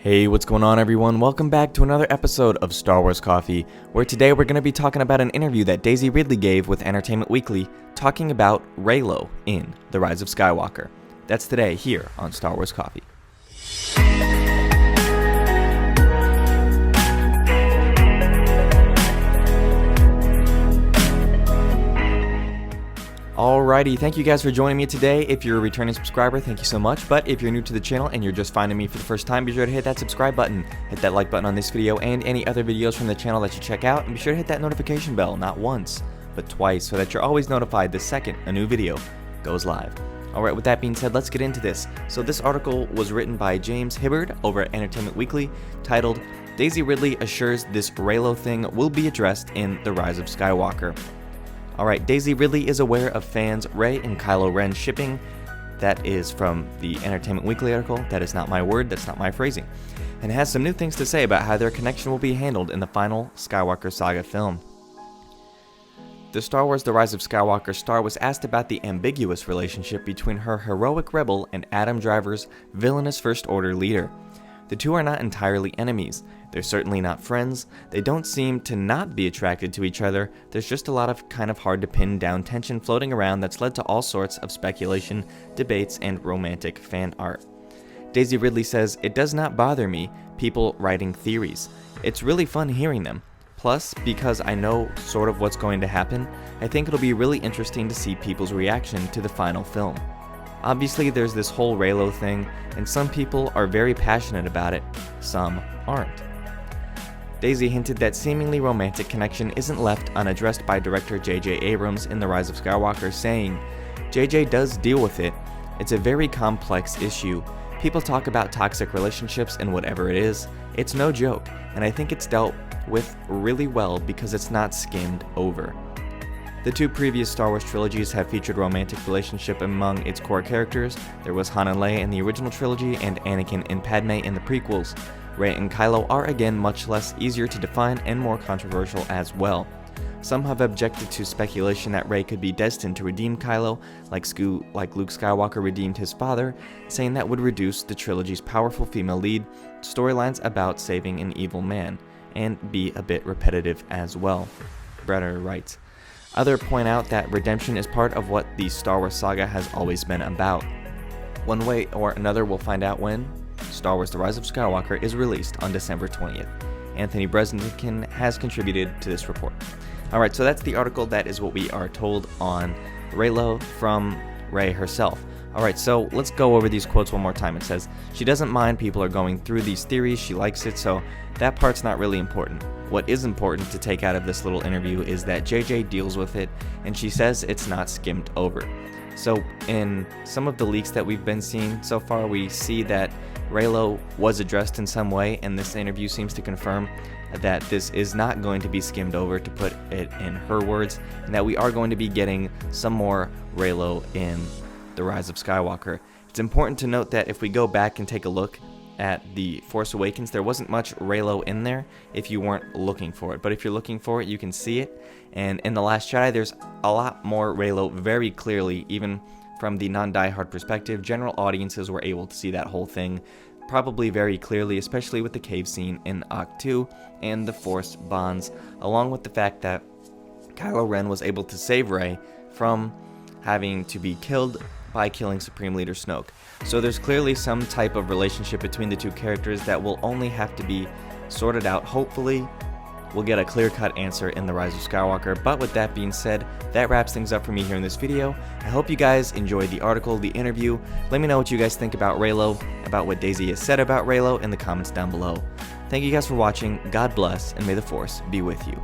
Hey, what's going on everyone? Welcome back to another episode of Star Wars Coffee, where today we're going to be talking about an interview that Daisy Ridley gave with Entertainment Weekly, talking about Reylo in The Rise of Skywalker. That's today here on Star Wars Coffee. Alrighty, thank you guys for joining me today. If you're a returning subscriber, thank you so much. But if you're new to the channel and you're just finding me for the first time, be sure to hit that subscribe button, hit that like button on this video and any other videos from the channel that you check out, and be sure to hit that notification bell, not once, but twice, so that you're always notified the second a new video goes live. Alright, with that being said, let's get into this. So this article was written by James Hibbard over at Entertainment Weekly, titled, Daisy Ridley assures this Reylo thing will be addressed in The Rise of Skywalker. Alright, Daisy Ridley is aware of fans Rey and Kylo Ren shipping. That is from the Entertainment Weekly article. That is not my word, that's not my phrasing. And has some new things to say about how their connection will be handled in the final Skywalker saga film. The Star Wars The Rise of Skywalker star was asked about the ambiguous relationship between her heroic rebel and Adam Driver's villainous First Order leader. The two are not entirely enemies. They're certainly not friends. They don't seem to not be attracted to each other. There's just a lot of kind of hard to pin down tension floating around that's led to all sorts of speculation, debates, and romantic fan art. Daisy Ridley says, "It does not bother me, people writing theories. It's really fun hearing them. Plus, because I know sort of what's going to happen, I think it'll be really interesting to see people's reaction to the final film. Obviously, there's this whole Reylo thing, and some people are very passionate about it, some aren't." Daisy hinted that seemingly romantic connection isn't left unaddressed by director J.J. Abrams in The Rise of Skywalker, saying, "J.J. does deal with it. It's a very complex issue. People talk about toxic relationships and whatever it is. It's no joke, and I think it's dealt with really well because it's not skimmed over." The two previous Star Wars trilogies have featured romantic relationship among its core characters. There was Han and Leia in the original trilogy and Anakin and Padme in the prequels. Rey and Kylo are again much less easier to define and more controversial as well. Some have objected to speculation that Rey could be destined to redeem Kylo, like Luke Skywalker redeemed his father, saying that would reduce the trilogy's powerful female lead, storylines about saving an evil man, and be a bit repetitive as well. Brenner writes, "Others point out that redemption is part of what the Star Wars saga has always been about. One way or another we'll find out when Star Wars The Rise of Skywalker is released on December 20th. Anthony Bresnikan has contributed to this report." Alright, so that's the article. That is what we are told on Reylo from Rey herself. Alright, so let's go over these quotes one more time. It says, "She doesn't mind people are going through these theories, she likes it, so that part's not really important. What is important to take out of this little interview is that JJ deals with it, and she says it's not skimmed over." So in some of the leaks that we've been seeing so far, we see that Reylo was addressed in some way, and this interview seems to confirm that this is not going to be skimmed over, to put it in her words, and that we are going to be getting some more Reylo in The Rise of Skywalker. It's important to note that if we go back and take a look at The Force Awakens, there wasn't much Reylo in there if you weren't looking for it. But if you're looking for it, you can see it. And in The Last Jedi, there's a lot more Reylo very clearly, even from the non-diehard perspective. General audiences were able to see that whole thing probably very clearly, especially with the cave scene in Act 2 and the Force bonds, along with the fact that Kylo Ren was able to save Rey from having to be killed by killing Supreme Leader Snoke. So there's clearly some type of relationship between the two characters that will only have to be sorted out. Hopefully, we'll get a clear-cut answer in The Rise of Skywalker. But with that being said, that wraps things up for me here in this video. I hope you guys enjoyed the article, the interview. Let me know what you guys think about Reylo, about what Daisy has said about Reylo in the comments down below. Thank you guys for watching, God bless, and may the Force be with you.